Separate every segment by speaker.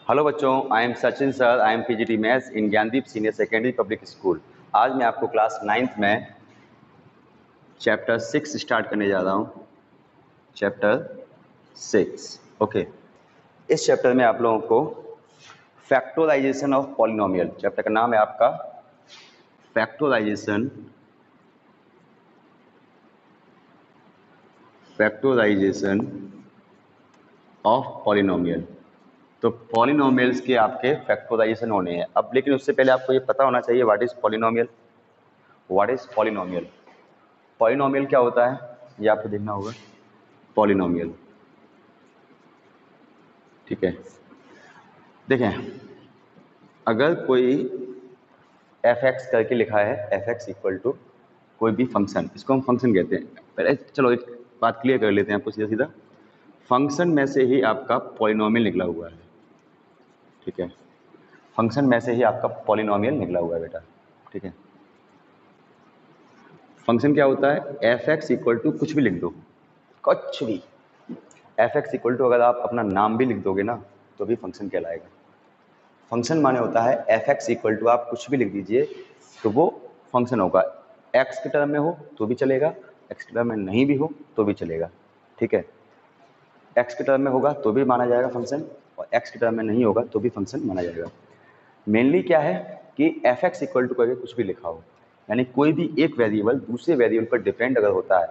Speaker 1: Hello बच्चों, I am Sachin sir. I am PGT maths in Gyandeep senior secondary public school. आज मैं आपको class 9th में चैप्टर 6 स्टार्ट करने जा रहा हूँ। Chapter 6 okay. इस चैप्टर में आप लोगों को फैक्टराइजेशन ऑफ पॉलिनोमियल, चैप्टर का नाम है आपका फैक्टराइजेशन ऑफ पॉलिनोमियल। तो पॉलिनोमियल्स के आपके फैक्टराइजेशन होने हैं अब, लेकिन उससे पहले आपको ये पता होना चाहिए what is polynomial. What is polynomial? Polynomial क्या होता है ये आपको देखना होगा। पॉलिनोमियल, ठीक है। देखें, अगर कोई एफ एक्स करके लिखा है, एफ एक्स इक्वल टू कोई भी फंक्शन, इसको हम फंक्शन कहते हैं। पहले चलो एक बात क्लियर कर लेते हैं आपको सीधा सीधा। फंक्शन में से ही आपका पॉलिनोमियल निकला हुआ है, ठीक है। फंक्शन में से ही आपका पॉलिनोमियल निकला हुआ है बेटा, ठीक है। फंक्शन क्या होता है? एफ एक्स इक्वल टू कुछ भी लिख दो, कुछ भी। एफ एक्स इक्वल टू अगर आप अपना नाम भी लिख दोगे ना तो भी फंक्शन कहलाएगा। फंक्शन माने होता है एफ एक्स इक्वल टू आप कुछ भी लिख दीजिए तो वो फंक्शन होगा। एक्स के टर्म में हो तो भी चलेगा, एक्स के टर्म में नहीं भी हो तो भी चलेगा, ठीक है। एक्स के टर्म में होगा तो भी माना जाएगा फंक्शन, और एक्स के टर्म में नहीं होगा तो भी फंक्शन माना जाएगा। मेनली क्या है कि एफ एक्स इक्वल टू करके कुछ भी लिखा हो, यानी कोई भी एक वेरिएबल दूसरे वेरिएबल पर डिपेंड अगर होता है।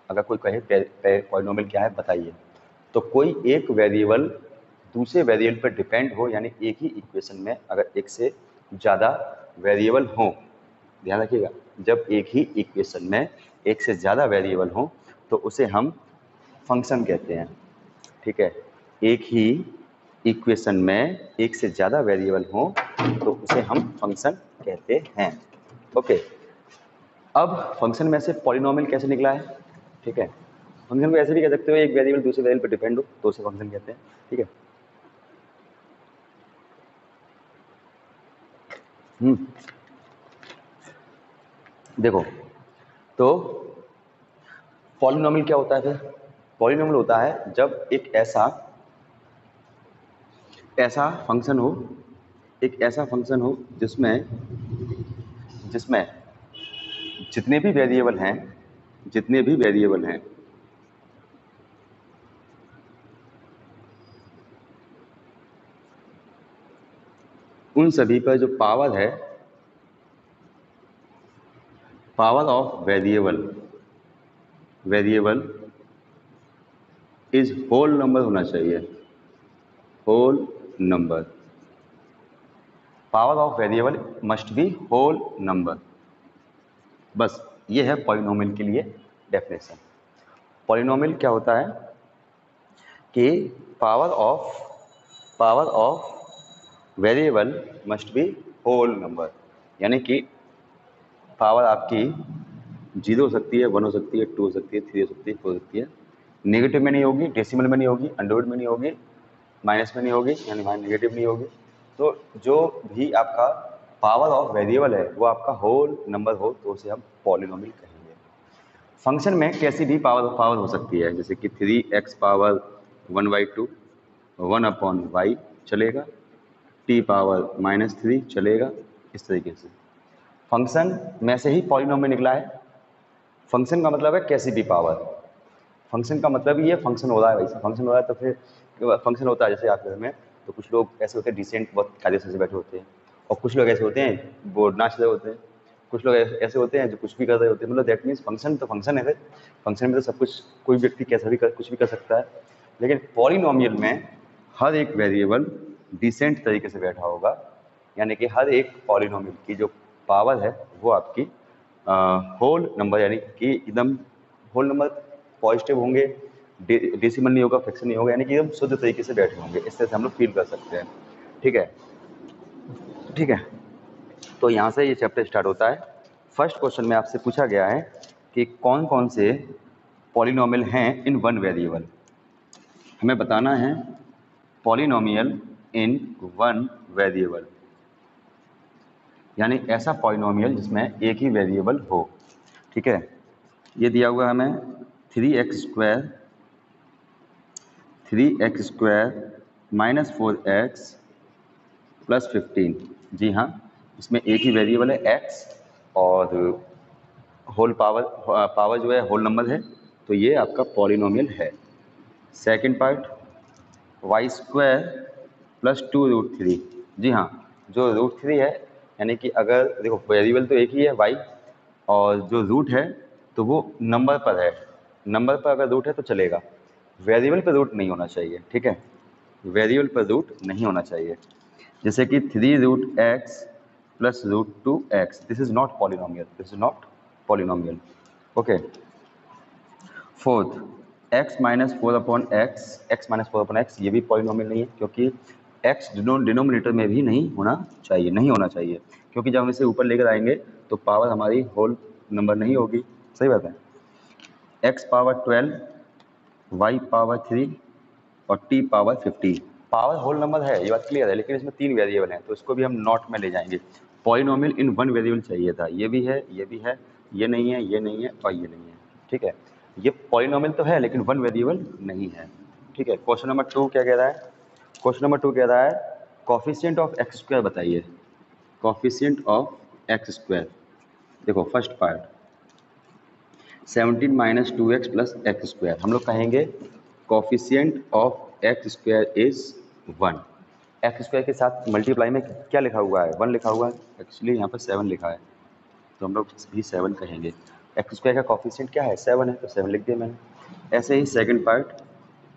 Speaker 1: अगर कोई कहे पॉलिनोमियल क्या है बताइए, तो कोई एक वेरिएबल दूसरे वेरिएबल पर डिपेंड हो, यानी एक ही इक्वेशन में अगर एक से ज़्यादा वेरिएबल हों। ध्यान रखिएगा, जब एक ही इक्वेशन में एक से ज़्यादा वेरिएबल हों तो उसे हम फंक्शन कहते हैं, ठीक है। एक ही इक्वेशन में एक से ज़्यादा वेरिएबल हों तो उसे हम फंक्शन कहते हैं, ओके। अब फंक्शन में से पॉलिनोमियल कैसे निकला है, ठीक है। फंक्शन को ऐसे भी कह सकते हो, एक वेरिएबल दूसरे वेरिएबल पर डिपेंड हो तो उसे फंक्शन कहते हैं, ठीक है। देखो, तो पॉलिनोमियल क्या होता है फिर? पॉलिनोमियल होता है जब एक ऐसा फंक्शन हो, एक ऐसा फंक्शन हो जिसमें जिसमें जितने भी वेरिएबल हैं, जितने भी वेरिएबल हैं उन सभी पर जो पावर है, power of variable is whole number होना चाहिए, whole number. Power of variable must be whole number. बस ये है पॉलिनोमियल के लिए डेफिनेशन। पॉलिनोमियल क्या होता है कि power of variable must be whole number, यानी कि पावर आपकी 0 हो सकती है, 1 हो सकती है, 2 हो सकती है, 3 हो सकती है, 4 हो सकती है। नेगेटिव में नहीं होगी, डेसिमल में नहीं होगी, अंडरवुड में नहीं होगी, माइनस में नहीं होगी, यानी नेगेटिव नहीं होगी। तो जो भी आपका पावर ऑफ वेरिएबल है वो आपका होल नंबर हो तो उसे हम पॉलिनोमियल कहेंगे। फंक्शन में कैसी भी पावर हो सकती है, जैसे कि 3x पावर 1/2, 1/y चलेगा, t पावर -3 चलेगा, इस तरीके से। फंक्शन में से ही पॉलिनोमियल निकला है। फंक्शन का मतलब है कैसी भी पावर। फंक्शन का मतलब ही ये फंक्शन हो रहा है, वैसे फंक्शन हो रहा है तो फिर फंक्शन होता है। जैसे आपके घर में तो कुछ लोग ऐसे होते हैं डिसेंट, बहुत कायदे से बैठे होते हैं, और कुछ लोग ऐसे होते हैं वो नाच रहे होते हैं, कुछ लोग ऐसे होते हैं जो कुछ भी कर रहे होते हैं। मतलब दैट मीन्स फंक्शन तो फंक्शन है, फंक्शन में तो सब कुछ, कोई व्यक्ति कैसा भी कुछ भी कर सकता है। लेकिन पॉलिनोमियल में हर एक वेरिएबल डिसेंट तरीके से बैठा होगा, यानी कि हर एक पॉलिनोमियल की जो पावर है वो आपकी होल नंबर, यानी कि एकदम होल नंबर पॉजिटिव होंगे, डेसिमल नहीं होगा, फ्रैक्शन नहीं होगा, यानी कि एकदम शुद्ध तरीके से बैठे होंगे। इस तरह से हम लोग फील कर सकते हैं, ठीक है। ठीक है, तो यहाँ से ये चैप्टर स्टार्ट होता है। फर्स्ट क्वेश्चन में आपसे पूछा गया है कि कौन कौन से पॉलिनोमियल हैं इन वन वेरिएबल। हमें बताना है पॉलिनोमियल इन वन वेरिएबल, यानी ऐसा पॉलिनोमियल जिसमें एक ही वेरिएबल हो, ठीक है। ये दिया हुआ है हमें 3x स्क्वायर -4x प्लस 15। जी हाँ, इसमें एक ही वेरिएबल है x और होल पावर जो है होल नंबर है, तो ये आपका पॉलिनोमियल है। Second part y square plus 2√3। जी हाँ, जो √3 है, यानी कि अगर देखो वेरिएबल तो एक ही है वाई, और जो रूट है तो वो नंबर पर है, नंबर पर अगर रूट है तो चलेगा, वेरिएबल पर रूट नहीं होना चाहिए, ठीक है, वेरिएबल पर रूट नहीं होना चाहिए। जैसे कि 3√x plus √2x, this is not polynomial, this is not polynomial. Okay, fourth x minus 4/x, x minus 4/x, ये भी पॉलिनोमियल नहीं है, क्योंकि x डिनोमिनेटर में भी नहीं होना चाहिए, नहीं होना चाहिए, क्योंकि जब हम इसे ऊपर लेकर आएंगे तो पावर हमारी होल नंबर नहीं होगी। सही बात है। x पावर 12, y पावर 3 और t power 50। Power whole number है, ये बात क्लियर है, लेकिन इसमें 3 वेरिएबल हैं, तो इसको भी हम नॉट में ले जाएंगे। पॉलिनोमियल इन 1 वेरिएबल चाहिए था, ये भी है, ये भी है, ये नहीं है, ये नहीं है और ये नहीं है, ठीक है। ये पॉलिनोमियल तो है लेकिन 1 वेरिएबल नहीं है, ठीक है। क्वेश्चन नंबर 2 क्या कह रहा है? क्वेश्चन नंबर 2 कह रहा है कॉफिशिएंट ऑफ एक्स स्क्वायर बताइए। कॉफिशिएंट ऑफ एक्स स्क्वायर, देखो first part 17 minus 2x plus x square, हम लोग कहेंगे coefficient of x square is 1। X square के साथ मल्टीप्लाई में क्या लिखा हुआ है? 1 लिखा हुआ है, एक्चुअली यहाँ पर 7 लिखा है, तो हम लोग भी 7 कहेंगे। एक्स स्क्वायर का कॉफिशिएंट क्या है? 7 है, तो 7 लिख दिया मैंने। ऐसे ही second part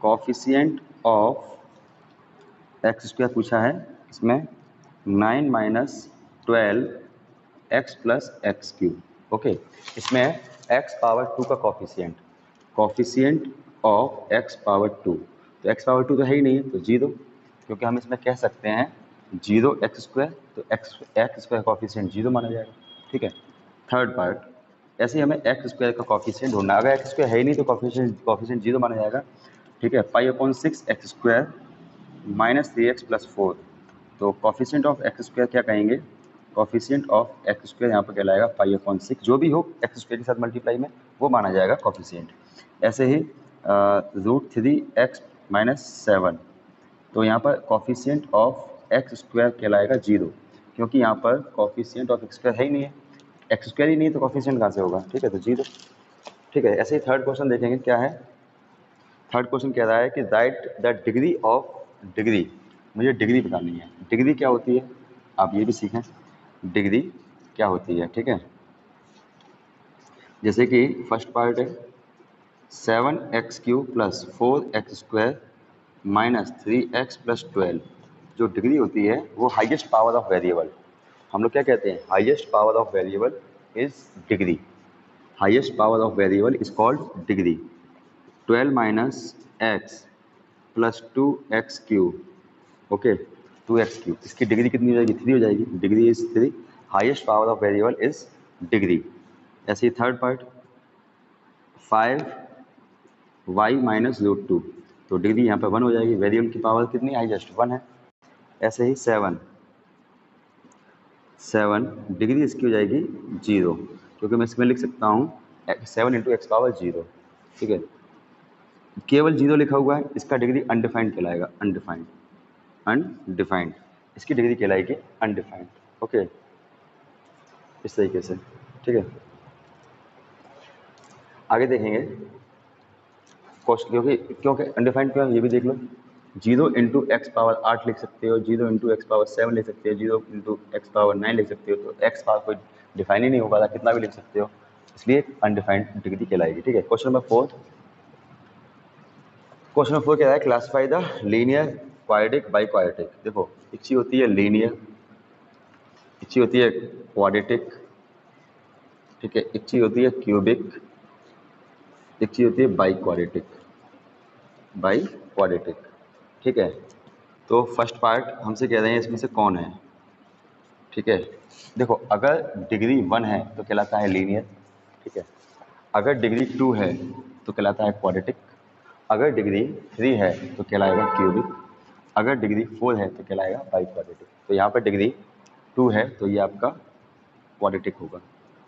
Speaker 1: coefficient of x square पूछा है, इसमें 9 minus 12 x plus x cube. Okay, इसमें एक्स पावर 2 का कॉफिशिएंट ऑफ एक्स पावर 2, तो एक्स पावर 2 तो है ही नहीं है, तो 0, क्योंकि हम इसमें कह सकते हैं 0 एक्स स्क्वायर, तो एक्स स्क्वायर कॉफिशिएंट 0 माना जाएगा, ठीक है। थर्ड पार्ट ऐसे ही हमें एक्स स्क्वायर का कॉफिशिएंट ढूंढना, अगर एक्स स्क्वायर है ही नहीं तो कॉफिशिएंट 0 माना जाएगा, ठीक है। पाई/6 x square minus 3x plus 4, तो कॉफिशिएंट ऑफ एक्स स्क्वायर क्या कहेंगे? कॉफिशिएंट ऑफ एक्स स्क्वायर यहाँ पर कहलाएगा 5/6, जो भी हो एक्स स्क्वायर के साथ मल्टीप्लाई में वो माना जाएगा कॉफिशिएंट। ऐसे ही √3x माइनस 7, तो यहाँ पर कॉफिशिएंट ऑफ एक्स स्क्वायर कहलाएगा 0, क्योंकि यहाँ पर कॉफिशिएंट ऑफ एक्स स्क्वायर है ही नहीं है, एक्स स्क्वायर ही नहीं है तो कॉफिशिएंट कहाँ से होगा, ठीक है, तो 0, ठीक है। ऐसे ही थर्ड क्वेश्चन देखेंगे क्या है। थर्ड क्वेश्चन कह रहा है कि right the degree of degree, मुझे डिग्री बतानी है। डिग्री क्या होती है आप ये भी सीखें, डिग्री क्या होती है, ठीक है। जैसे कि फर्स्ट पार्ट है 7x³ plus 4x square minus 3x plus 12, जो डिग्री होती है वो हाईएस्ट पावर ऑफ वेरिएबल, हम लोग क्या कहते हैं? Highest power of variable is degree, highest power of variable is called degree. 12 minus x plus 2x³, okay, 2x³, इसकी डिग्री कितनी हो जाएगी? 3 हो जाएगी, degree is 3, highest power of variable is degree. ऐसे ही थर्ड पार्ट 5y माइनस √2, तो degree यहाँ पे 1 हो जाएगी, वेरिएबल की पावर कितनी? हाईएस्ट 1 है। ऐसे ही 7 डिग्री इसकी हो जाएगी 0, क्योंकि मैं इसमें लिख सकता हूँ 7 इंटू एक्स पावर 0, ठीक है। केवल 0 लिखा हुआ है, इसका डिग्री अनडिफाइंड कहलाएगा, अनडिफाइंड, इसकी डिग्री कहलाएगी अनडिफाइंड, ओके, इस तरीके से, ठीक है। आगे देखेंगे क्योंकि अनडिफाइंड क्यों है ये भी देख लो। 0 इंटू एक्स पावर 8 लिख सकते हो, 0 इंटू एक्स पावर 7 लिख सकते हो, 0 इंटू एक्स पावर 9 लिख सकते हो, तो एक्स पावर कोई डिफाइन ही नहीं हो पाता, कितना भी लिख सकते हो, इसलिए अनडिफाइंड डिग्री कहलाएगी, ठीक है। क्वेश्चन नंबर 4 कह रहा है classify the linear quadratic by quadratic. देखो एक चीज होती है लीनियर, एक चीज होती है क्वाड्रेटिक, ठीक है, एक चीज होती है क्यूबिक, एक चीज होती है बाई क्वाड्रेटिक, ठीक है। तो फर्स्ट पार्ट हमसे कह रहे हैं इसमें से कौन है, ठीक है। देखो अगर डिग्री 1 है तो कहलाता है लीनियर, ठीक है। अगर डिग्री 2 है तो कहलाता है क्वाड्रेटिक, अगर डिग्री 3 है तो कहलाएगा क्यूबिक, अगर डिग्री 4 है तो कहलाएगा बाई क्वाड्रेटिक। तो यहाँ पर डिग्री 2 है तो ये आपका क्वाड्रेटिक होगा,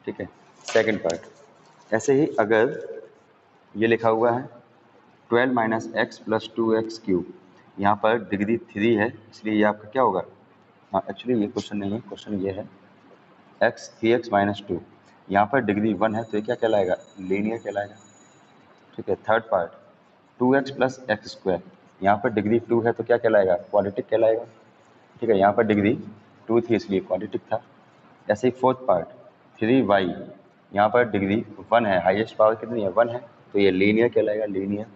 Speaker 1: ठीक है। सेकंड पार्ट ऐसे ही अगर ये लिखा हुआ है 12 minus x plus 2x cube, यहाँ पर डिग्री 3 है इसलिए ये आपका क्या होगा? हाँ एक्चुअली ये क्वेश्चन नहीं है, क्वेश्चन ये है एक्स 3x माइनस 2, यहाँ पर डिग्री 1 है तो ये क्या कहलाएगा, लीनियर कहलाएगा। ठीक है, third part 2x plus x square, यहाँ पर डिग्री 2 है तो क्या कहलाएगा, क्वाड्रेटिक कहलाएगा। ठीक है, यहाँ पर डिग्री 2 थी इसलिए क्वाड्रेटिक था। ऐसे ही फोर्थ पार्ट 3y, यहाँ पर डिग्री 1 है, हाईएस्ट पावर कितनी है, 1 है, तो ये लीनियर कहलाएगा, लीनियर।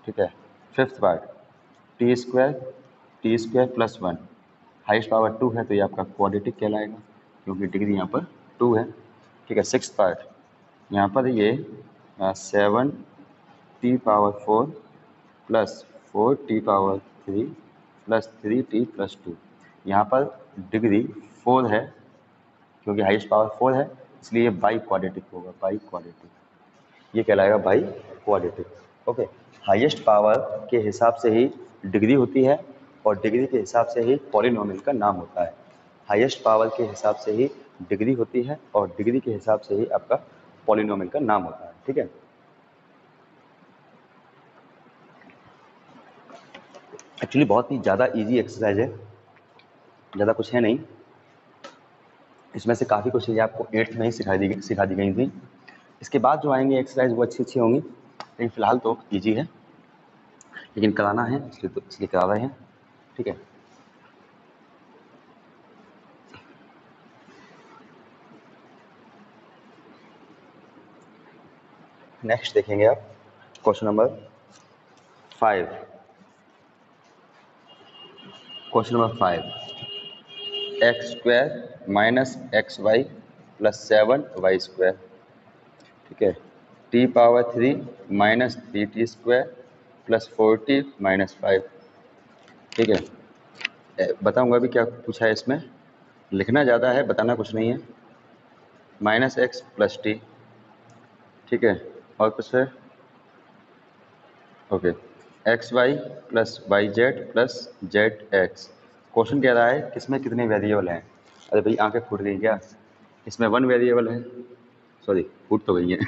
Speaker 1: ठीक है, fifth part T square plus 1, highest power 2 है तो ये आपका क्वाड्रेटिक कहलाएगा क्योंकि डिग्री यहाँ पर 2 है। ठीक है, सिक्स पार्ट यहाँ पर ये 7t⁴ plus 4t⁴ plus 3t+2, यहाँ पर डिग्री 4 है क्योंकि हाईएस्ट पावर 4 है इसलिए बाई क्वाड्रेटिक होगा, बाई क्वाड्रेटिक, ये कहलाएगा by quadratic. Okay, highest power के हिसाब से ही डिग्री होती है और डिग्री के हिसाब से ही पॉलिनोमियल का नाम होता है। हाईएस्ट पावर के हिसाब से ही डिग्री होती है और डिग्री के हिसाब से ही आपका पॉलिनोमियल का नाम होता है। ठीक है, एक्चुअली बहुत ही ज़्यादा इजी एक्सरसाइज है, ज़्यादा कुछ है नहीं इसमें से, काफ़ी कुछ चीज़ें आपको 8th में ही सिखा दी गई थी। इसके बाद जो आएंगे एक्सरसाइज वो अच्छी होंगी, लेकिन फिलहाल तो इजी है, लेकिन कराना है इसलिए करा रहे हैं। ठीक है, नेक्स्ट देखेंगे आप question number 5। Question number 5, x square minus x y plus 7y²। ठीक है, t⁻³ minus 3t² plus 4t minus 5। ठीक है, बताऊंगा अभी क्या पूछा है इसमें, लिखना ज़्यादा है, बताना कुछ नहीं है। माइनस एक्स प्लस टी, ठीक है, और कुछ है, okay, x y plus y z plus z x. Question कह रहा है किसमें कितने वेरिएबल हैं। अरे भाई आंखें फूट गई क्या, इसमें 1 वेरिएबल है, सॉरी फूट तो गई है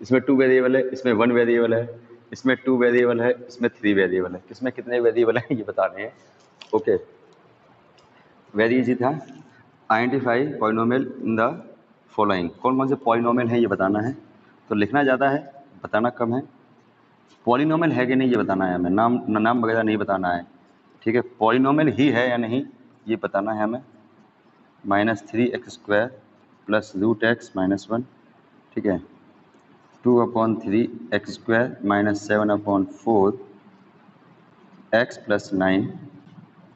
Speaker 1: इसमें 2 वेरिएबल है, इसमें 1 वेरिएबल है, इसमें 2 वेरिएबल है, इसमें 3 वेरिएबल है, किसमें कितने वेरिएबल हैं ये बताने हैं। ओके, वेरी इजी था। Identify polynomial in the following, कौन कौन से पॉलिनोमियल है ये बताना है, तो लिखना ज़्यादा है बताना कम है। पॉलिनोमियल है कि नहीं ये बताना है हमें, नाम वगैरह नहीं बताना है। ठीक है, पॉलिनोमियल ही है या नहीं ये बताना है हमें। -3x² प्लस √x-1, ठीक है, 2/3x² माइनस 7/4 x प्लस 9,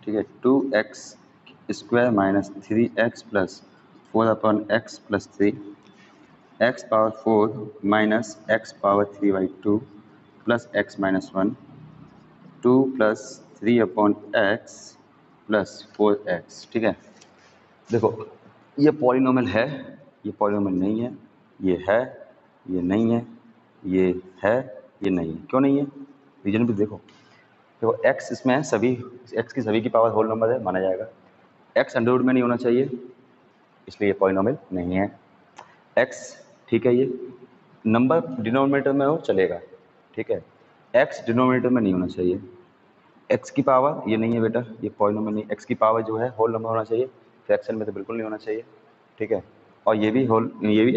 Speaker 1: ठीक है, 2x² minus 3x plus 4/x plus 3, x⁴ minus x⁴3/2 plus x minus 1, 2 plus 3/x plus 4x। ठीक है, देखो ये पॉलिनोमियल है, ये पॉलिनोमियल नहीं है, ये है, ये नहीं है, ये है, ये नहीं है। क्यों नहीं है, रीजन भी देखो। देखो x इसमें है, सभी x की सभी की पावर होल नंबर है माना जाएगा, x अंडर में नहीं होना चाहिए इसलिए ये पॉलिनोमियल नहीं है। x ठीक है, ये नंबर डिनोमिनेटर में हो चलेगा, ठीक है, x डिनोमिनेटर में नहीं होना चाहिए। x की पावर ये नहीं है बेटा, ये पॉलिनोमियल नहीं, x की पावर जो है होल नंबर होना चाहिए, फ्रैक्शन में तो बिल्कुल नहीं होना चाहिए। ठीक है, और ये भी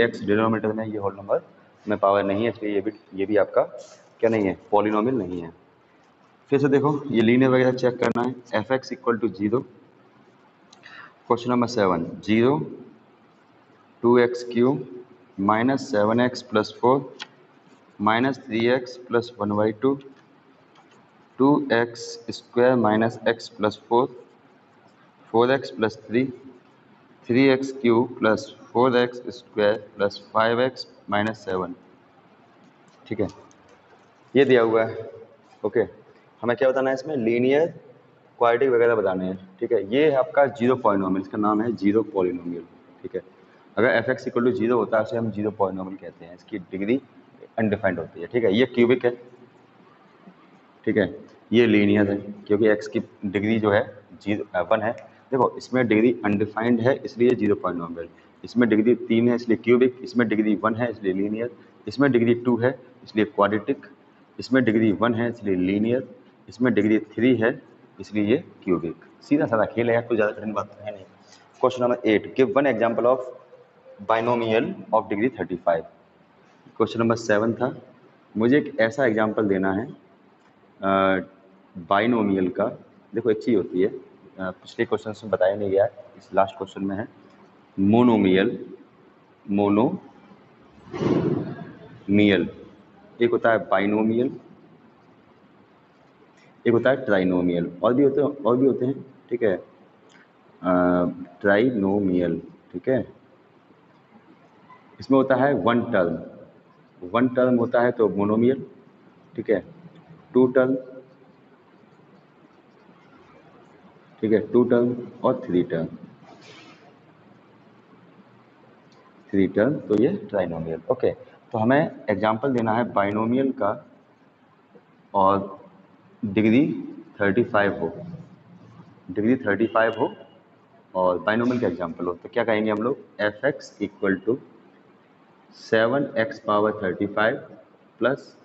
Speaker 1: x डिनोमिनेटर में, ये होल नंबर में पावर नहीं है इसलिए ये भी आपका क्या नहीं है, पॉलिनोमियल नहीं है। फिर से देखो ये लीनियर वगैरह चेक करना है। f(x) = 0, question number 7, 0 2x³ minus 7x plus 4 minus 3x plus 1/2 2x² minus x plus 4 4x plus 3 3x³ plus 4x² plus 5x minus 7। ठीक है, ये दिया हुआ है। ओके, हमें क्या बताना है इसमें, लीनियर क्वाड्रेटिक वगैरह बताने हैं। ठीक है, ये आपका जीरो पॉलिनोमियल, इसका नाम है जीरो पॉलिनोमियल। ठीक है, अगर f(x) = 0 होता है उसे हम जीरो पॉलिनोमियल कहते हैं, इसकी डिग्री अनडिफाइंड होती है। ठीक है, ये क्यूबिक है, ठीक है, ये लीनियर है क्योंकि x की डिग्री जो है 1 है। देखो इसमें डिग्री अनडिफाइंड है इसलिए जीरो पॉलिनोमियल, इसमें डिग्री 3 है इसलिए क्यूबिक, इसमें डिग्री 1 है इसलिए लीनियर, इसमें डिग्री 2 है इसलिए क्वाड्रेटिक, इसमें डिग्री 1 है इसलिए लीनियर, इसमें डिग्री 3 है इसलिए ये क्यूबिक। सीधा साधा खेल है, कोई ज़्यादा कठिन बात तो है नहीं। Question number 8, give one example of binomial of degree 35। Question number 7 था, मुझे एक ऐसा एग्जांपल देना है बाइनोमियल का। देखो एक चीज़ होती है, पिछले क्वेश्चन में बताया नहीं गया है, इस लास्ट क्वेश्चन में है मोनोमियल, मोनोमियल, एक होता है बाइनोमियल, एक होता है ट्राइनोमियल, और भी होते हैं, ठीक है, ट्राइनोमियल, ठीक है। इसमें होता है वन टर्म होता है तो मोनोमियल, ठीक है, टू टर्म, ठीक है, टू टर्म और थ्री टर्म तो ये ट्राइनोमियल। ओके, तो हमें एग्जांपल देना है बाइनोमियल का और डिग्री 35 हो, डिग्री 35 हो और बाइनोमियल का एग्जांपल हो, तो क्या कहेंगे हम लोग, f x equal to 7x power 35 plus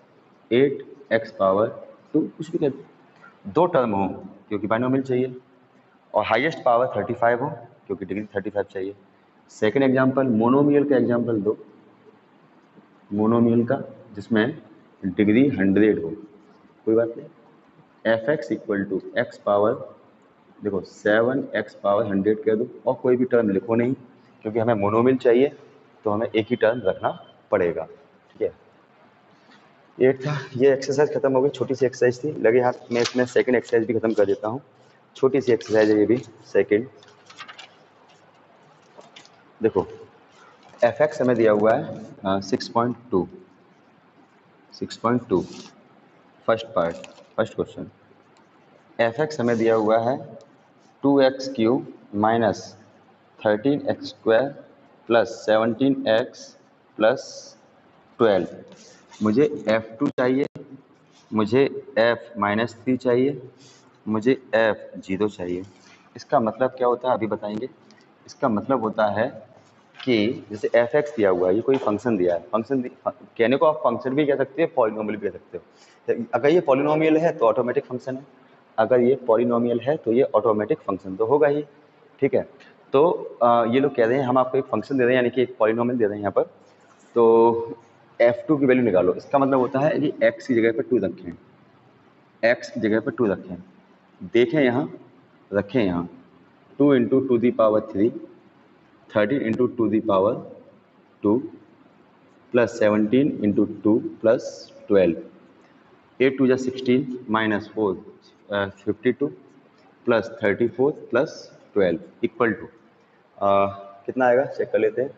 Speaker 1: 8x power 2, कुछ भी कहते, दो टर्म हो क्योंकि बाइनोमियल चाहिए, और हाईएस्ट पावर 35 हो क्योंकि डिग्री 35 चाहिए। सेकंड एग्जांपल मोनोमियल का एग्जांपल दो, मोनोमियल का जिसमें डिग्री 100 हो, कोई बात नहीं, f x equal to x power, देखो 7x पावर 100 कह दो, और कोई भी टर्म लिखो नहीं क्योंकि हमें मोनोमियल चाहिए तो हमें एक ही टर्म रखना पड़ेगा, ठीक है। ये था, ये एक्सरसाइज खत्म हो गई, छोटी सी एक्सरसाइज थी, लगे हाथ मैं इसमें सेकंड एक्सरसाइज भी खत्म कर देता हूँ, छोटी सी एक्सरसाइज है ये भी सेकंड। देखो एफ एक्स हमें दिया हुआ है 6.2, first part, first question. F x हमें दिया हुआ है 2x³ minus 13x² plus 17x plus 12। मुझे F2 चाहिए, मुझे F-3 चाहिए, मुझे F0 चाहिए। इसका मतलब क्या होता है अभी बताएंगे। इसका मतलब होता है कि जैसे एफ एक्स दिया हुआ है, ये कोई फंक्शन दिया है, फंक्शन कहने को आप फंक्शन भी कह सकते हो, पॉलिनोमियल भी कह सकते हो। अगर ये पॉलिनोमियल है तो ऑटोमेटिक फंक्शन है, अगर ये पॉलिनोमियल है तो ये ऑटोमेटिक फंक्शन तो होगा ही, ठीक है। तो ये लोग कह रहे हैं हम आपको एक फंक्शन दे रहे हैं, यानी कि एक पॉलिनोमियल दे रहे हैं यहाँ पर, तो F2 की वैल्यू निकालो। इसका मतलब होता है कि x की जगह पर 2 रखें, x की जगह पर 2 रखें, देखें यहाँ, रखें यहाँ 2 into two the power 3, 13 into two the power 2 plus 17 into 2 plus 12, 8 2 जा 16 minus 4 52 plus 34 plus 12 equal to कितना आएगा चेक कर लेते हैं।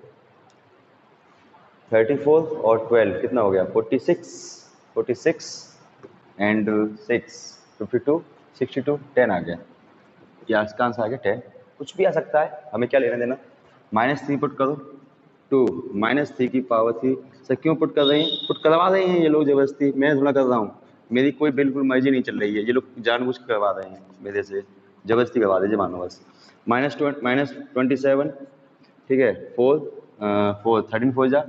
Speaker 1: 34 और 12 कितना हो गया 46 एंड 6 52 62 10 आ गया, या इसका आंसर आ गया 10। कुछ भी आ सकता है, हमें क्या लेना देना। -3 पुट करो, 2 -3 की पावर 3। सर क्यों पुट कर रहे हैं, पुट करवा रहे हैं ये लोग जबरदस्ती, मैं थोड़ा कर रहा हूँ, मेरी कोई बिल्कुल मर्जी नहीं चल रही है, ये लोग जानबूझ के करवा रहे हैं मेरे से, जबरदस्ती करवा दीजिए मानो बस। -27, ठीक है, 4 13 4 जा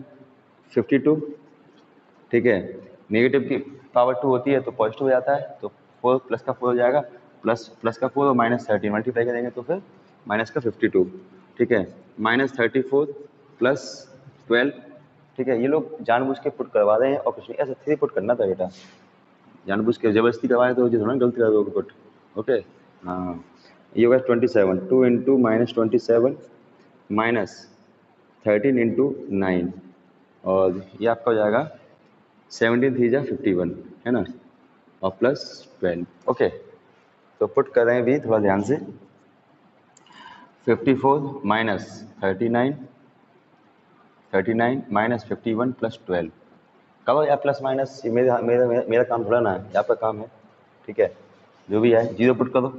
Speaker 1: 52, ठीक है, नेगेटिव की पावर 2 होती है तो पॉजिटिव हो जाता है, तो 4 प्लस का 4 हो जाएगा, प्लस का 4 और -13 मल्टीप्लाई करेंगे तो फिर माइनस का 52, ठीक है, -34 प्लस 12, ठीक है। ये लोग जानबूझ के पुट करवा रहे हैं और कुछ नहीं, ऐसे थ्री पुट करना था बेटा, जानबूझ के जबरदस्ती करवाए तो थोड़ा गलती कर दोगे पुट, ओके। हाँ ये होगा 27, 2 इंटू -27 माइनस 13 इंटू 9, और ये आपका हो जाएगा 17 3 जा 51, है ना, और प्लस 12, ओके। तो पुट कर रहे हैं भी थोड़ा ध्यान से, 54 माइनस 39 माइनस 51 प्लस 12, कब या प्लस माइनस, ये मेरा मेरा मेरा मेरा काम थोड़ा ना है, ये आपका काम है, ठीक है। जो भी है जीरो पुट करो,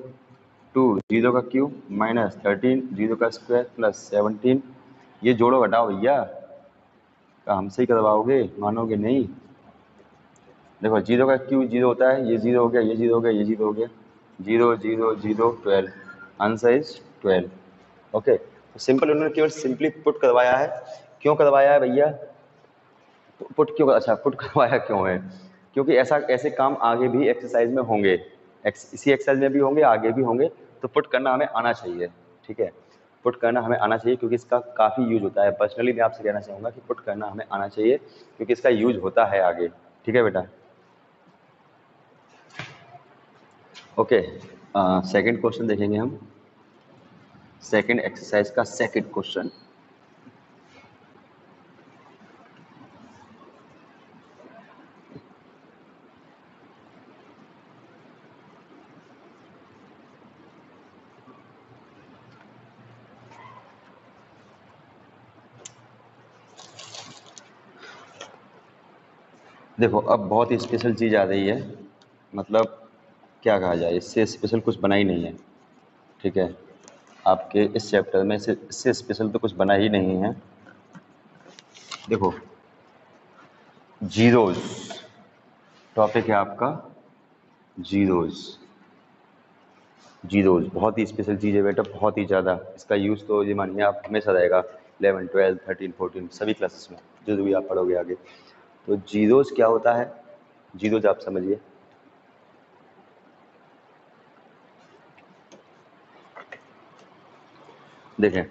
Speaker 1: 2 0 का क्यूब माइनस 13 0 का स्क्वायर प्लस 17, ये जोड़ो घटाओ भैया, हमसे ही करवाओगे, मानोगे नहीं। देखो 0 का क्यूब 0 होता है, ये 0 हो गया, ये 0 हो गया, ये 0 हो गया, 0 0 0 12, आंसर इज 12, ओके। तो सिंपल उन्होंने केवल सिंपली पुट करवाया है। क्यों करवाया है भैया, पुट क्यों, अच्छा पुट करवाया क्यों है, क्योंकि ऐसे काम आगे भी एक्सरसाइज में होंगे, इसी एक्सरसाइज में भी होंगे, आगे भी होंगे, तो पुट करना हमें आना चाहिए, ठीक है। पुट करना हमें आना चाहिए क्योंकि इसका काफ़ी यूज होता है। पर्सनली मैं आपसे कहना चाहूँगा कि पुट करना हमें आना चाहिए क्योंकि इसका यूज होता है आगे, ठीक है बेटा। ओके, सेकंड क्वेश्चन देखेंगे हम, सेकंड एक्सरसाइज का सेकंड क्वेश्चन। देखो अब बहुत ही स्पेशल चीज़ आ रही है, मतलब क्या कहा जाए, इससे स्पेशल कुछ बना ही नहीं है, ठीक है। आपके इस चैप्टर में से इससे स्पेशल तो कुछ बना ही नहीं है। देखो जीरोज टॉपिक है आपका, जीरोज। जीरोज बहुत ही स्पेशल चीज़ है बेटा, बहुत ही ज़्यादा। इसका यूज़ तो ये मानिए आप हमेशा रहेगा 11, 12, 13, 14 सभी क्लासेस में, जो भी आप पढ़ोगे आगे। तो जीरोज क्या होता है, जीरोज आप समझिए। देखें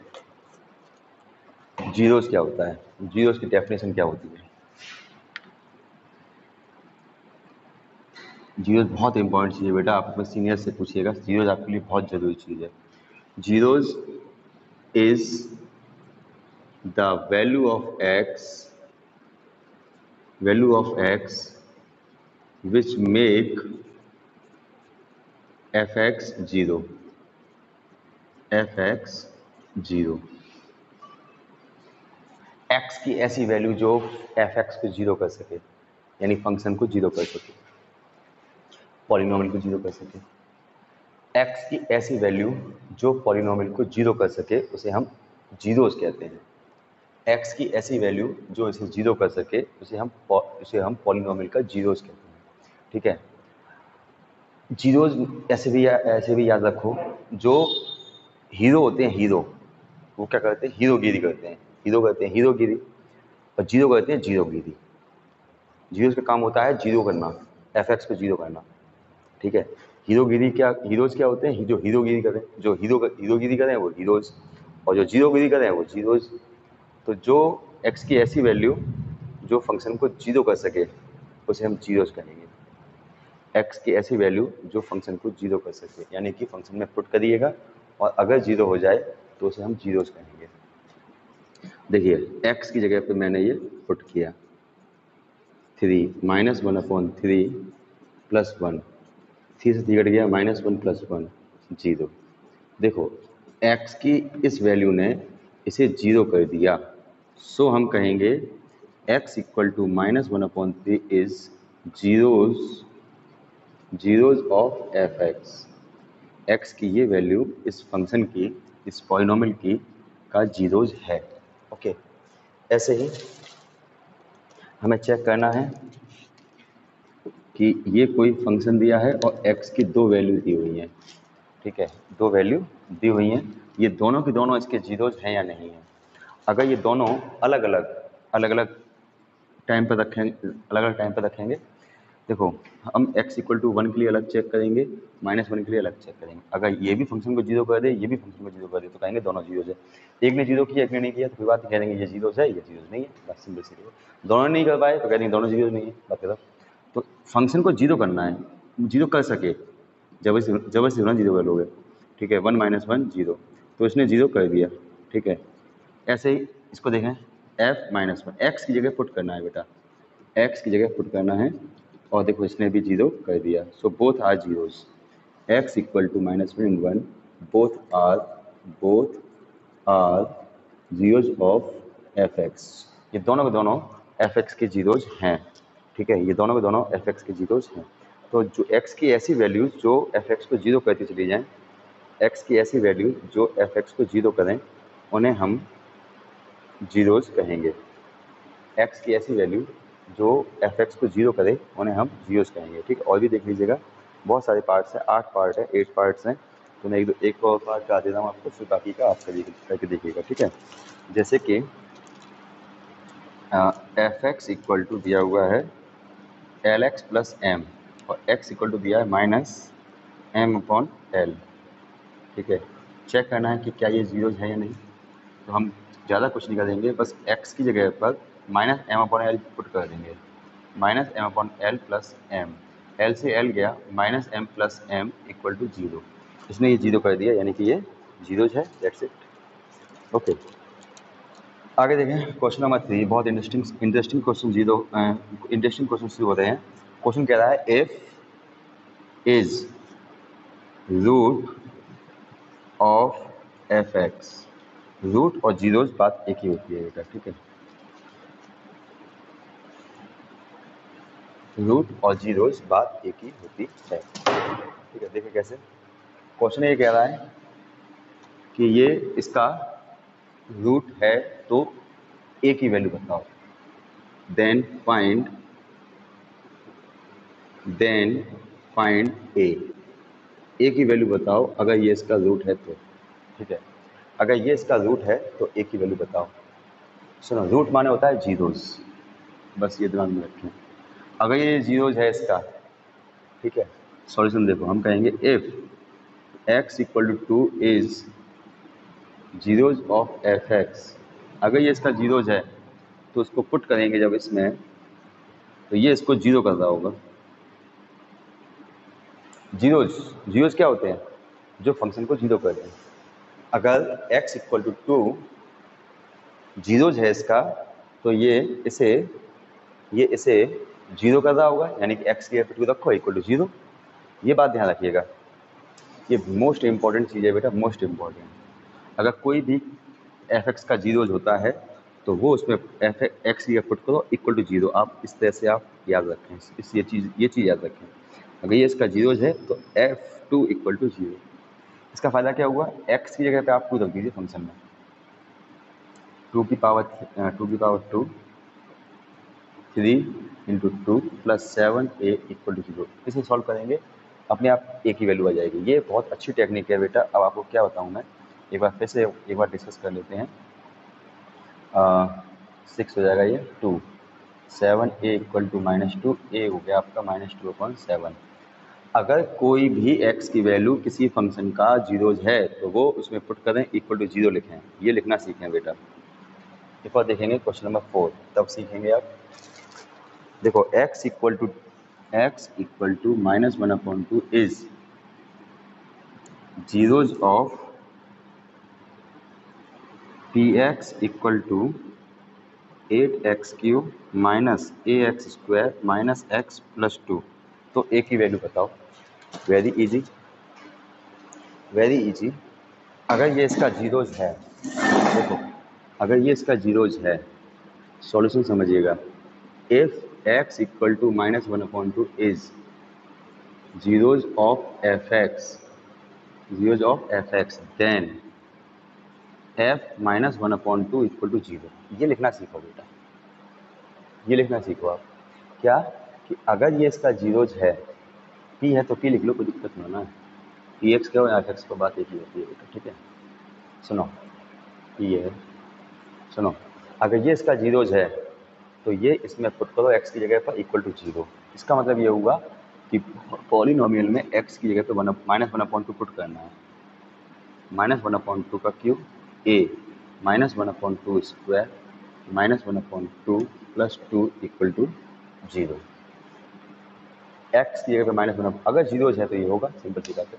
Speaker 1: जीरोज क्या होता है, जीरोज की डेफिनेशन क्या होती है। जीरोज बहुत इंपॉर्टेंट चीज़ है बेटा, आप अपने सीनियर से पूछिएगा, जीरोज आपके लिए बहुत ज़रूरी चीज़ है। Zeros is the value of x which make F x zero, F x zero. X की ऐसी वैल्यू जो एफ एक्स को जीरो कर सके, यानी फंक्शन को जीरो कर सके, पॉलिनोमियल को जीरो कर सके। एक्स की ऐसी वैल्यू जो पॉलिनोमियल को जीरो कर सके उसे हम जीरोस कहते हैं। एक्स की ऐसी वैल्यू जो इसे जीरो कर सके उसे हम पॉलिनोमियल का जीरोस कहते हैं, ठीक है। जीरोस ऐसे भी याद रखो, जो हीरो होते हैं, हीरो वो क्या करते हैं, हीरोगिरी करते हैं, हीरो करते हैं हीरोगिरी, और जीरो करते हैं जीरोगिरी। जीरोस का काम होता है जीरो करना, एफ एक्स को जीरो करना, ठीक है। हीरोगिरी क्या, हीरोज क्या होते हैं, जो हीरोगिरी करें, जो हीरोगिरी करें वो हीरोज, और जो जीरोगिरी करें वो जीरोज। तो जो एक्स की ऐसी वैल्यू जो फंक्शन को जीरो कर सके उसे हम जीरोज कहेंगे। एक्स की ऐसी वैल्यू जो फंक्शन को जीरो कर सके, यानी कि फंक्शन में पुट करिएगा और अगर जीरो हो जाए तो उसे हम जीरोज कहेंगे। देखिए एक्स की जगह पे मैंने ये पुट किया 3 -1/3 + 1, 3 से 3 कट गया, -1 + 1 जीरो। देखो x की इस वैल्यू ने इसे जीरो कर दिया, सो हम कहेंगे x = -1/3 is zeros of f x. X की ये वैल्यू इस फंक्शन की, इस पॉलिनोमियल की का जीरोज है, ओके। ऐसे ही हमें चेक करना है कि ये कोई फंक्शन दिया है और x की दो वैल्यू दी हुई हैं, ठीक है, दो वैल्यू दी हुई हैं, ये दोनों की दोनों इसके जीरोज हैं या नहीं है। अगर ये दोनों अलग अलग टाइम पर रखेंगे, अलग अलग टाइम पर रखेंगे, देखो हम x = 1 के लिए अलग चेक करेंगे, -1 के लिए अलग चेक करेंगे। अगर ये भी फंक्शन को जीरो कर दे, ये भी फंक्शन को जीरो कर दे, तो कहेंगे दोनों जीरोज है। एक ने जीरो किया, एक ने नहीं किया, तो कोई बात नहीं, कह देंगे ये जीरोज है, ये जीरोज नहीं है, बस सिंपल सी। दोनों नहीं कर पाए तो कह देंगे दोनों जीरोज नहीं है, बात खत्म। तो फंक्शन को जीरो करना है, जीरो कर सके, जबरदस्ती होना जीरो कर लोगे, ठीक है। 1 - 1 जीरो, तो इसने जीरो कर दिया, ठीक है। ऐसे ही इसको देखें, f - 1 एक्स की जगह पुट करना है बेटा, एक्स की जगह पुट करना है, और देखो इसने भी जीरो कर दिया, so both are zeros. X = -1 both are zeros of f x. ये दोनों के दोनों एफ एक्स के जीरोज हैं, ठीक है, ये दोनों के दोनों एफ एक्स के जीरोज हैं। तो जो एक्स की ऐसी वैल्यूज जो एफ एक्स को जीरो करती चली जाएं, एक्स की ऐसी वैल्यू जो एफ एक्स को जीरो करें, उन्हें हम जीरोज कहेंगे। एक्स की ऐसी वैल्यू जो एफ एक्स को जीरो करे उन्हें हम जीरोज कहेंगे, ठीक है। और भी देख लीजिएगा, बहुत सारे पार्ट्स हैं, 8 पार्ट है, 8 पार्ट्स हैं, तो मैं एक और पार्ट गा दे रहा हूँ आपको, फिर बाकी का आप करके देखिएगा, ठीक है। जैसे कि एफ एक्स इक्वल टू दिया हुआ है LX + M और x इक्वल टू दिया है एम अपॉन एल। ठीक है, चेक करना है कि क्या ये जीरोज है या नहीं। तो हम ज़्यादा कुछ नहीं करेंगे, बस एक्स की जगह पर minus m upon l put कर देंगे। Minus m upon l plus m, l से एल गया, minus m plus m equal to zero. इसने ये जीरो कर दिया, यानी कि ये जीरोज है। That's it. ओके, आगे देखें क्वेश्चन नंबर 3। बहुत इंटरेस्टिंग क्वेश्चन इंटरेस्टिंग क्वेश्चन शुरू हो रहे हैं। क्वेश्चन कह रहा है if is root of f x. Root और जीरोज बात एक ही होती है बेटा, ठीक है। रूट और जीरोज बात एक ही होती है, ठीक है। देखिए कैसे क्वेश्चन ये कह रहा है कि ये इसका रूट है तो ए की वैल्यू बताओ। देन फाइंड ए की वैल्यू बताओ अगर ये इसका रूट है तो, ठीक है। अगर ये इसका रूट है तो ए की वैल्यू बताओ। सुनो, रूट माने होता है जीरोज, बस ये दिमाग में रखें। अगर ये जीरोज है इसका, ठीक है। सॉल्यूशन देखो, हम कहेंगे if x equal to 2 is zeros of f x. अगर ये इसका जीरोज है तो उसको पुट करेंगे जब इसमें, तो ये इसको जीरो कर रहा होगा। जीरोज जीरोज क्या होते हैं? जो फंक्शन को जीरो कर दें। अगर x इक्वल टू 2 जीरोज है इसका, तो ये इसे जीरो कर रहा होगा, यानी कि x की वैल्यू रखो इक्वल टू जीरो। ये बात ध्यान रखिएगा, ये मोस्ट इंपॉर्टेंट चीज़ है बेटा, मोस्ट इंपॉर्टेंट। अगर कोई भी एफ एक्स का जीरोज होता है तो वो उसमें एफ एक्स की पुट करो इक्वल टू जीरो। आप इस तरह से आप याद रखें, ये चीज़ याद रखें। अगर ये इसका जीरोज है तो f2 इक्वल टू जीरो। इसका फ़ायदा क्या हुआ? x की जगह पे आप 2 रख दीजिए फंक्शन में। 2 की power 2 3 into 2 plus 7a equal to zero. इसे सॉल्व करेंगे, अपने आप a की वैल्यू आ जाएगी। ये बहुत अच्छी टेक्निक है बेटा। अब आपको क्या बताऊँ मैं, एक बार फिर से एक बार डिस्कस कर लेते हैं। 6 हो जाएगा ये 2, 7a इक्वल टू -2, a हो गया आपका -2/7। अगर कोई भी x की वैल्यू किसी फंक्शन का जीरोज है तो वो उसमें पुट करें इक्वल टू जीरो लिखें। ये लिखना सीखें बेटा। एक और देखेंगे क्वेश्चन नंबर 4, तब सीखेंगे आप। देखो x equal to -1/2 is zeros of p x equal to 8x³ minus ax² minus x plus 2। तो a की वैल्यू बताओ। Very easy, very easy. अगर ये इसका जीरोज है, देखो अगर ये इसका जीरोज है, सॉल्यूशन समझिएगा। If x equal to -1/2 is zeros of f x, then f -1/2 equal to zero. ये लिखना सीखो बेटा, ये लिखना सीखो आप। क्या कि अगर ये इसका जीरोज है, p है तो p लिख लो, कोई दिक्कत नहीं है ना। पी एक्स क्या हो एफ एक्स को बात एक ही होती है बेटा, ठीक है। सुनो ये सुनो, अगर ये इसका जीरोज है तो ये इसमें पुट करो x की जगह पर इक्वल टू जीरो। इसका मतलब ये हुआ कि पॉलिनोमियल में x की जगह पे -1/2 पुट करना है। -1/2 का cube a -1/2 square -1/2 plus 2 equal to zero. x की जगह पे -1, अगर जीरोज है तो ये होगा, सिंपल सी बात है।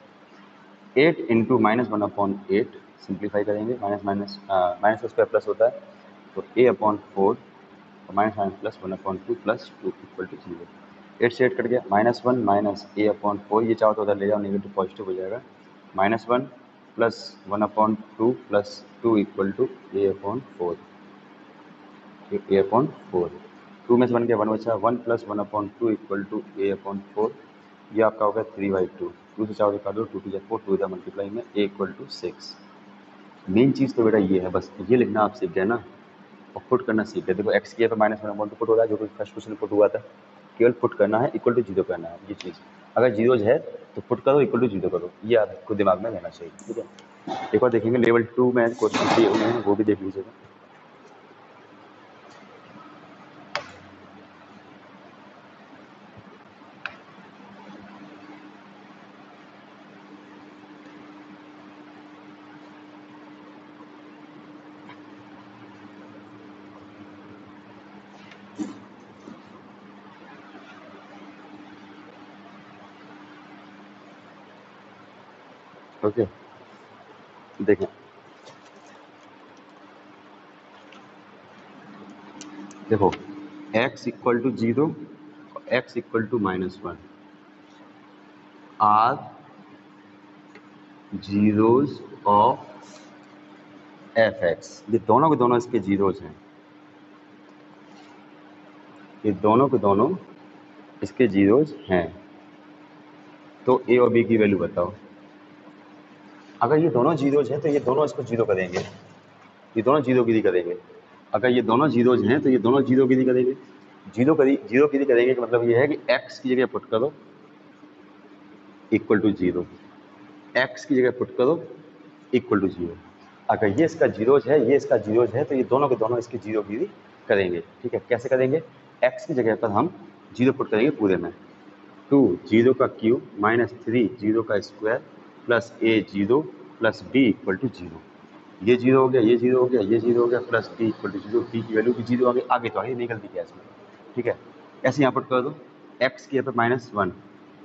Speaker 1: 8 इंटू -1/8 सिंप्लीफाई करेंगे, माइनस का स्क्वायर प्लस होता है, तो a/4 minus plus 1/2 plus 2 equal to zero. 8 से 8 कट गया, -1 माइनस a/4, ये चाहो तो उधर ले जाओ, नेगेटिव पॉजिटिव हो जाएगा। -1 plus 1/2 plus 2 equal to a/4। 2 में से 1 गया, 1 बचा, 1 प्लस 1/2 इक्वल टू a/4। ये आपका होगा 3/2। 2 से 4 को काट दो, 2 2 4, 2 मल्टीप्लाई में a इक्वल टू 6। मेन चीज़ तो बेटा ये है, बस ये लिखना आप सीख गए ना, और पुट करना सीख गए। देखो एक्स की पे -1/2 पुट हो रहा है, जो कि फर्स्ट क्वेश्चन में पुट हुआ था। केवल पुट करना है, इक्वल टू जीरो करना है। ये चीज़ अगर जीरोज है तो पुट करो, इक्वल टू जीरो करो, ये आपको दिमाग में रहना चाहिए, ठीक है। एक और देखेंगे लेवल 2 में क्वेश्चन दिए हुए हैं, वो भी देख लीजिएगा। ओके, देखें देखो x equal to 0 x equal to -1 are zeros of f(x). ये दोनों के दोनों इसके जीरोज हैं, ये दोनों के दोनों इसके जीरोज हैं। तो a और b की वैल्यू बताओ। अगर ये दोनों जीरोज हैं तो ये दोनों इसको जीरो करेंगे, ये दोनों जीरोगिरी करेंगे। अगर ये दोनों जीरोज हैं तो ये दोनों जीरोगिरी करेंगे। जीरोगिरी करेंगे का मतलब ये है कि x की जगह पुट करो इक्वल टू 0, x की जगह पुट करो इक्वल टू 0। अगर ये इसका जीरोज है, ये इसका जीरोज है, तो ये दोनों के दोनों इसकी जीरोगिरी करेंगे। ठीक है, कैसे करेंगे? x की जगह पर हम 0 पुट करेंगे पूरे में, 2 0 का क्यूब -3 0 का square plus a 0 plus b equal to 0। ये 0 हो गया, ये 0 हो गया, ये 0 हो गया, plus b equal to 0। b की वैल्यू भी 0 आगे तो आगे नहीं गलती क्या इसमें। ठीक है, ऐसे यहाँ पुट कर दो। x की यहाँ पर -1,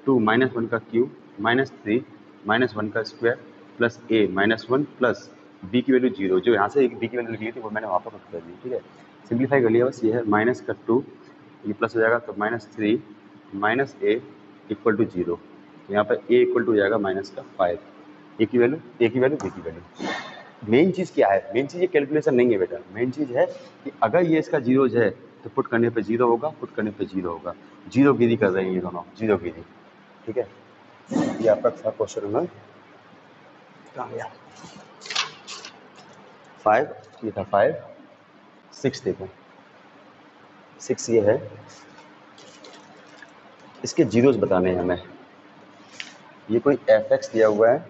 Speaker 1: 2 -1 का क्यूब -3 -1 का square plus a -1 plus b की वैल्यू 0। जो यहाँ से b की वैल्यू लिखी थी वो मैंने वहाँ पर पुट कर दी। ठीक है, सिंप्लीफाई कर लिया बस। ये है माइनस का 2, ये प्लस हो जाएगा तो -3 माइनस a इक्वल टू 0। तो यहाँ पर a इक्वल टू हो जाएगा -5। a की वैल्यू, b की वैल्यू। मेन चीज़ क्या है? मेन चीज़ ये कैलकुलेशन नहीं है बेटा, मेन चीज़ है कि अगर ये इसका जीरोज है तो पुट करने पे 0 होगा, पुट करने पे 0 होगा। जीरोगिरी कर रहे हैं ये दोनों, जीरोगिरी। ठीक है, ये आपका था क्वेश्चन नंबर कहाँ गया 5, ये था 5। 6 देखो, 6 ये है, इसके जीरोज बताने हैं हमें। ये कोई f(x) दिया हुआ है,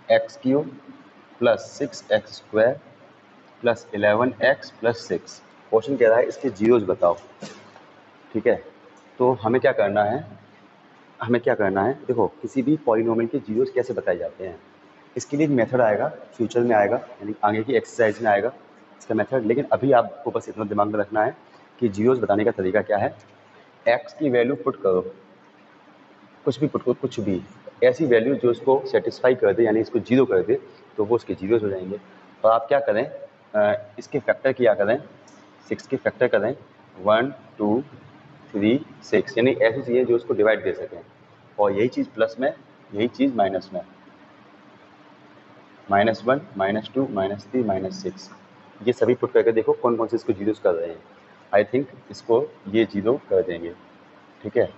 Speaker 1: x³ plus 6x square plus 11x plus 6। Question कह रहा है इसके जीरोज बताओ। ठीक है, तो हमें क्या करना है, देखो किसी भी पॉलिनोमियल के जीरोज कैसे बताए जाते हैं, इसके लिए एक मेथड आएगा, फ्यूचर में आएगा, यानी आगे की एक्सरसाइज में आएगा इसका मेथड। लेकिन अभी आपको बस इतना दिमाग में रखना है कि जीरोज बताने का तरीका क्या है। x की वैल्यू पुट करो, कुछ भी पुट करो, कुछ भी ऐसी वैल्यू जो इसको सेटिस्फाई कर दे, यानी इसको 0 कर दे, तो वो उसके जीरोज हो जाएंगे। और आप क्या करें, इसके फैक्टर किया करें, 6 के फैक्टर करें, 1 2 3 6, यानी ऐसी चीज़ें जो उसको डिवाइड दे सकें। और यही चीज़ प्लस में, यही चीज़ माइनस में, -1 -2 -3 -6, ये सभी पुट करके देखो कौन कौन से इसको जीरोज कर रहे हैं। आई थिंक इसको ये 0 कर देंगे। ठीक है,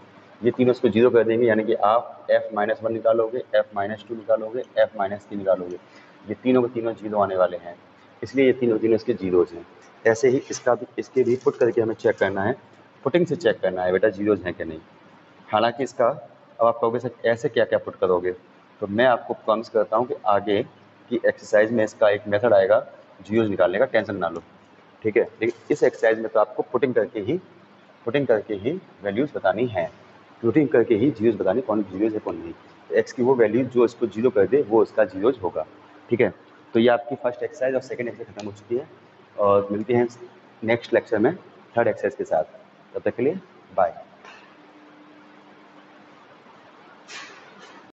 Speaker 1: ये तीनों इसको 0 कर देंगे, यानी कि आप f-1 निकालोगे, f-2 निकालोगे, f-3 निकालोगे, ये तीनों के तीनों 0 आने वाले हैं, इसलिए ये तीनों इसके जीरोज हैं। ऐसे ही इसके भी पुट करके हमें चेक करना है, पुटिंग से चेक करना है बेटा जीरोज हैं कि नहीं। हालांकि इसका अब आप कहोगे सर ऐसे क्या क्या पुट करोगे, तो मैं आपको प्रॉमिस करता हूँ कि आगे की एक्सरसाइज में इसका एक मेथड आएगा जीरोज निकालने का, टेंशन ना लो। ठीक है, लेकिन इस एक्सरसाइज में तो आपको पुटिंग करके ही वैल्यूज़ बतानी है, पुटिंग करके ही जीरोज बतानी, कौन जीरोज है कौन नहीं। तो एक्स की वो वैल्यू जो इसको 0 कर दे वो इसका जीरोज होगा। ठीक है, तो ये आपकी फर्स्ट एक्सरसाइज और सेकंड एक्सरसाइज खत्म हो चुकी है, और मिलते हैं नेक्स्ट लेक्चर में थर्ड एक्सरसाइज के साथ। तब तक के लिए बाय।